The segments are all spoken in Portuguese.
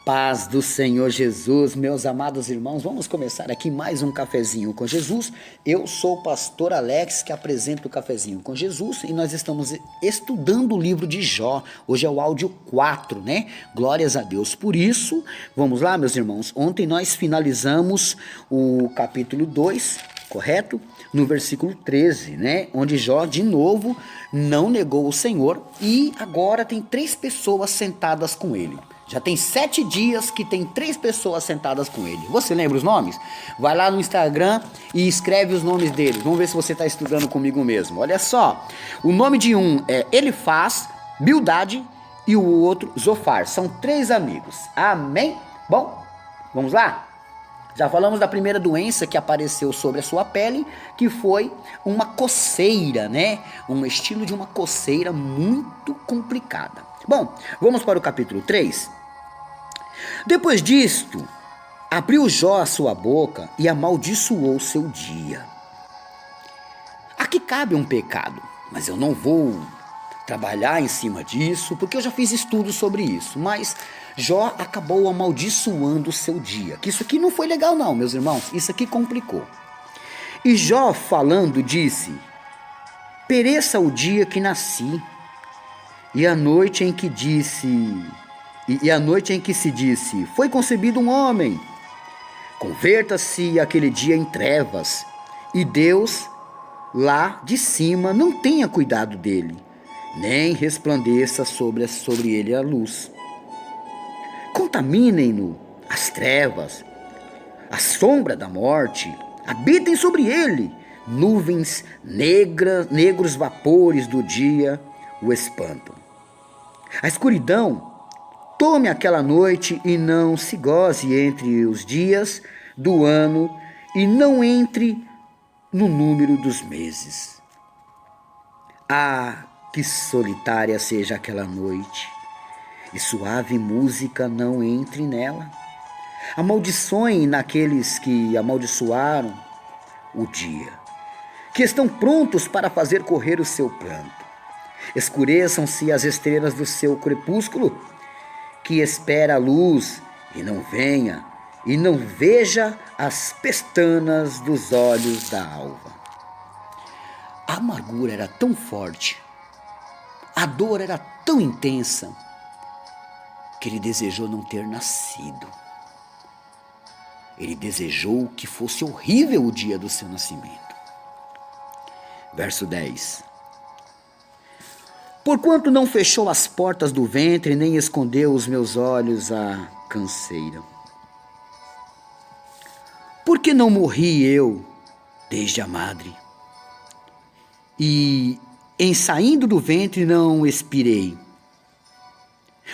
Paz do Senhor Jesus, meus amados irmãos, vamos começar aqui mais um Cafezinho com Jesus. Eu sou o pastor Alex, que apresenta o Cafezinho com Jesus, e nós estamos estudando o livro de Jó. Hoje é o áudio 4, né? Glórias a Deus por isso. Vamos lá, meus irmãos. Ontem nós finalizamos o capítulo 2, correto? No versículo 13, né? Onde Jó, de novo, não negou o Senhor e agora tem 3 pessoas sentadas com ele. Já tem 7 dias que tem 3 pessoas sentadas com ele. Você lembra os nomes? Vai lá no Instagram e escreve os nomes deles. Vamos ver se você está estudando comigo mesmo. Olha só, o nome de um é Elifaz, Bildade e o outro Zofar. São 3 amigos. Amém? Bom, vamos lá? Já falamos da primeira doença que apareceu sobre a sua pele, que foi uma coceira, né? Um estilo de uma coceira muito complicada. Bom, vamos para o capítulo 3. Depois disto, abriu Jó a sua boca e amaldiçoou seu dia. Aqui cabe um pecado, mas eu não vou trabalhar em cima disso, porque eu já fiz estudos sobre isso. Mas Jó acabou amaldiçoando o seu dia. Que isso aqui não foi legal não, meus irmãos. Isso aqui complicou. E Jó falando disse: pereça o dia que nasci, e a noite em que se disse, foi concebido um homem. Converta-se aquele dia em trevas, e Deus, lá de cima, não tenha cuidado dele, nem resplandeça sobre ele a luz. Contaminem-no as trevas, a sombra da morte, habitem sobre ele, nuvens negros vapores do dia o espantam. A escuridão tome aquela noite e não se goze entre os dias do ano e não entre no número dos meses. Ah, que solitária seja aquela noite e suave música não entre nela. Amaldiçoem naqueles que amaldiçoaram o dia, que estão prontos para fazer correr o seu pranto. Escureçam-se as estrelas do seu crepúsculo, que espera a luz e não venha, e não veja as pestanas dos olhos da alva. A amargura era tão forte, a dor era tão intensa, que ele desejou não ter nascido. Ele desejou que fosse horrível o dia do seu nascimento. Verso 10. Porquanto não fechou as portas do ventre, nem escondeu os meus olhos à canseira. Por que não morri eu desde a madre? E em saindo do ventre não expirei?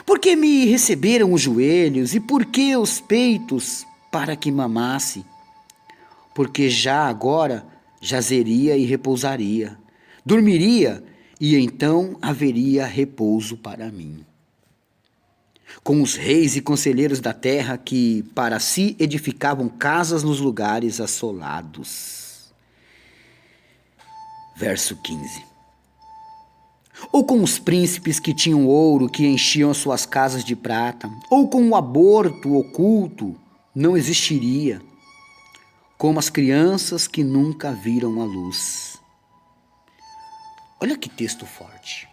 Por que me receberam os joelhos e por que os peitos para que mamasse? Porque já agora jazeria e repousaria, dormiria e então haveria repouso para mim. Com os reis e conselheiros da terra que para si edificavam casas nos lugares assolados. Verso 15. Ou com os príncipes que tinham ouro, que enchiam suas casas de prata, ou com o aborto oculto, não existiria, como as crianças que nunca viram a luz. Olha que texto forte.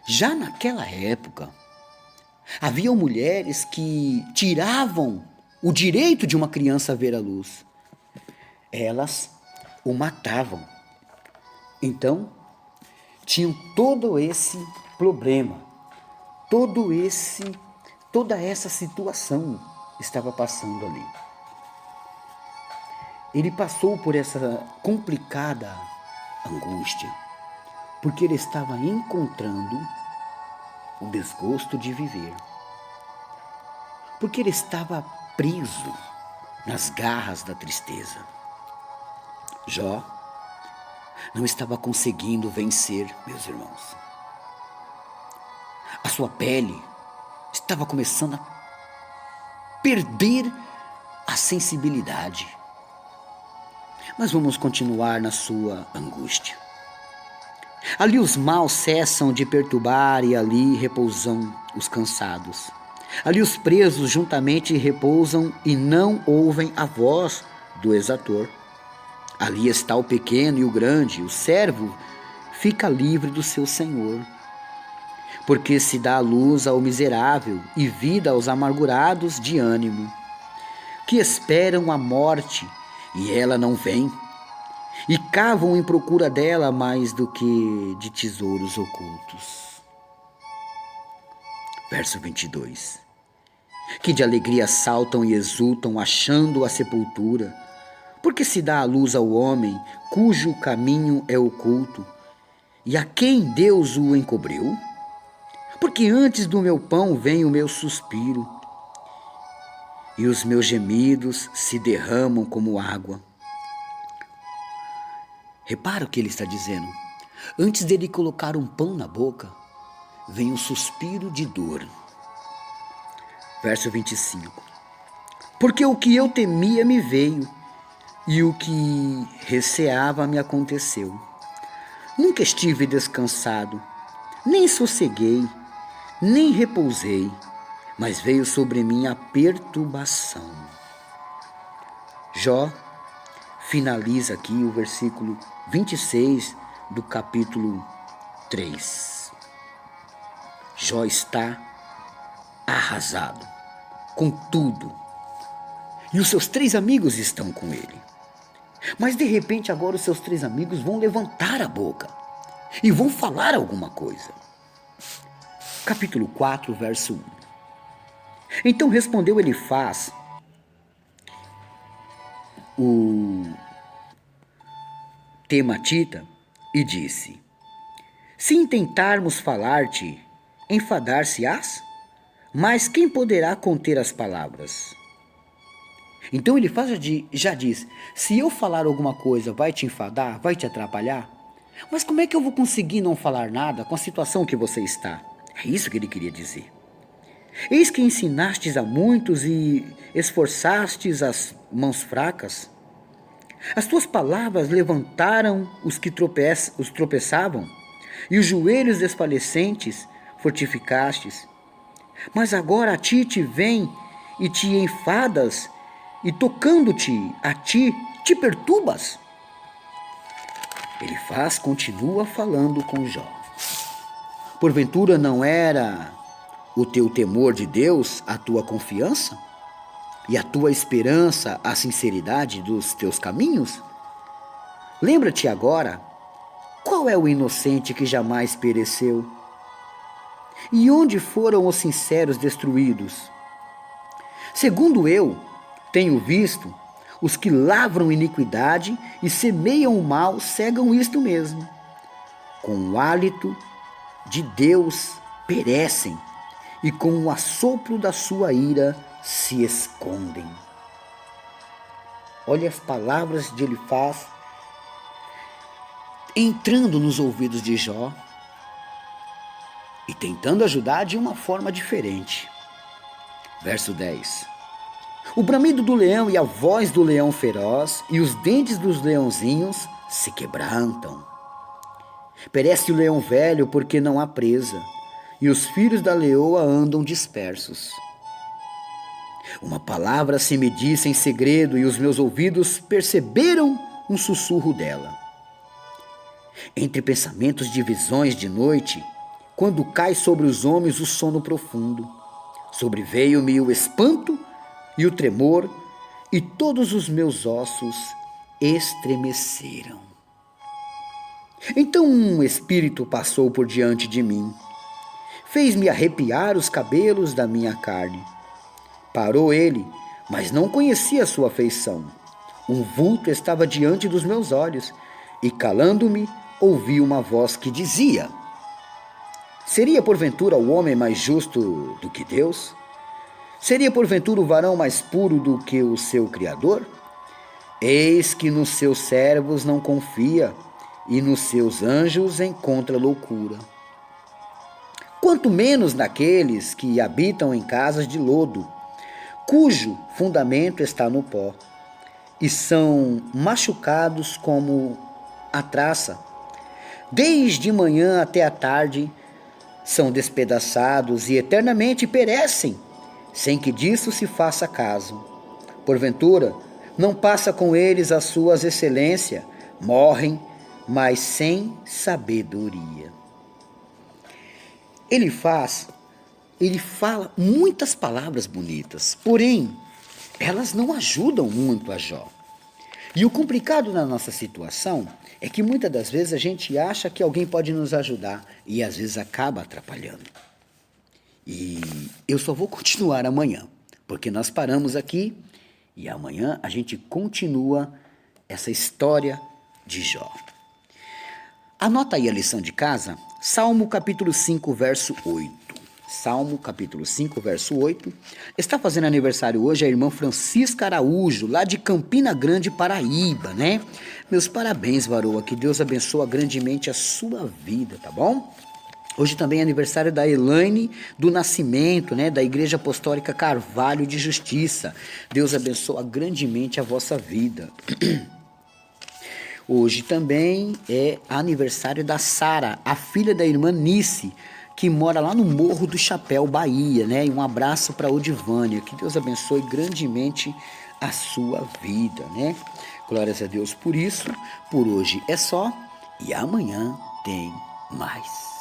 Já naquela época, haviam mulheres que tiravam o direito de uma criança ver a luz. Elas o matavam. Então, tinham todo esse problema, toda essa situação estava passando ali. Ele passou por essa complicada angústia, porque ele estava encontrando o desgosto de viver, porque ele estava preso nas garras da tristeza. Jó não estava conseguindo vencer, meus irmãos. A sua pele estava começando a perder a sensibilidade. Mas vamos continuar na sua angústia. Ali os maus cessam de perturbar e ali repousam os cansados. Ali os presos juntamente repousam e não ouvem a voz do exator. Ali está o pequeno e o grande, o servo fica livre do seu senhor. Porque se dá luz ao miserável e vida aos amargurados de ânimo, que esperam a morte e ela não vem, e cavam em procura dela mais do que de tesouros ocultos. Verso 22. Que de alegria saltam e exultam, achando a sepultura, porque se dá a luz ao homem, cujo caminho é oculto, e a quem Deus o encobriu? Porque antes do meu pão vem o meu suspiro, e os meus gemidos se derramam como água. Repara o que ele está dizendo. Antes dele colocar um pão na boca, vem um suspiro de dor. Verso 25. Porque o que eu temia me veio, e o que receava me aconteceu. Nunca estive descansado, nem sosseguei, nem repousei, mas veio sobre mim a perturbação. Jó finaliza aqui o versículo 26 do capítulo 3. Jó está arrasado com tudo. E os seus 3 amigos estão com ele. Mas de repente agora os seus 3 amigos vão levantar a boca e vão falar alguma coisa. Capítulo 4, verso 1. Então respondeu Elifaz, o tematita, e disse: se intentarmos falar-te, enfadar-se-ás? Mas quem poderá conter as palavras? Então Elifaz já diz, se eu falar alguma coisa vai te enfadar, vai te atrapalhar? Mas como é que eu vou conseguir não falar nada com a situação que você está? É isso que ele queria dizer. Eis que ensinastes a muitos e esforçastes as mãos fracas. As tuas palavras levantaram os que tropeçavam, e os joelhos desfalecentes fortificastes. Mas agora a ti te vem e te enfadas, e tocando-te a ti, te perturbas. Elifaz continua falando com Jó. Porventura não era o teu temor de Deus a tua confiança? E a tua esperança a sinceridade dos teus caminhos? Lembra-te agora, qual é o inocente que jamais pereceu? E onde foram os sinceros destruídos? Segundo eu tenho visto, os que lavram iniquidade e semeiam o mal cegam isto mesmo. Com o hálito de Deus perecem, e com o assopro da sua ira se escondem. Olha as palavras de Elifaz entrando nos ouvidos de Jó e tentando ajudar de uma forma diferente. Verso 10. O bramido do leão e a voz do leão feroz e os dentes dos leãozinhos se quebrantam. Perece o leão velho porque não há presa, e os filhos da leoa andam dispersos. Uma palavra se me disse em segredo, e os meus ouvidos perceberam um sussurro dela. Entre pensamentos de visões de noite, quando cai sobre os homens o sono profundo, sobreveio-me o espanto e o tremor, e todos os meus ossos estremeceram. Então um espírito passou por diante de mim, fez-me arrepiar os cabelos da minha carne. Parou ele, mas não conhecia sua feição. Um vulto estava diante dos meus olhos, e calando-me, ouvi uma voz que dizia: seria porventura o homem mais justo do que Deus? Seria porventura o varão mais puro do que o seu Criador? Eis que nos seus servos não confia, e nos seus anjos encontra loucura. Quanto menos naqueles que habitam em casas de lodo, cujo fundamento está no pó, e são machucados como a traça. Desde manhã até a tarde são despedaçados e eternamente perecem, sem que disso se faça caso. Porventura, não passa com eles as suas excelências, morrem, mas sem sabedoria. Ele fala muitas palavras bonitas, porém, elas não ajudam muito a Jó. E o complicado na nossa situação é que muitas das vezes a gente acha que alguém pode nos ajudar e às vezes acaba atrapalhando. E eu só vou continuar amanhã, porque nós paramos aqui e amanhã a gente continua essa história de Jó. Anota aí a lição de casa, Salmo capítulo 5, verso 8. Salmo capítulo 5, verso 8. Está fazendo aniversário hoje a irmã Francisca Araújo, lá de Campina Grande, Paraíba, né? Meus parabéns, varoa, que Deus abençoe grandemente a sua vida, tá bom? Hoje também é aniversário da Elaine do Nascimento, né, da Igreja Apostólica Carvalho de Justiça. Deus abençoe grandemente a vossa vida. Hoje também é aniversário da Sara, a filha da irmã Nice, que mora lá no Morro do Chapéu, Bahia, né? E um abraço para Odivânia, que Deus abençoe grandemente a sua vida, né? Glórias a Deus por isso. Por hoje é só e amanhã tem mais.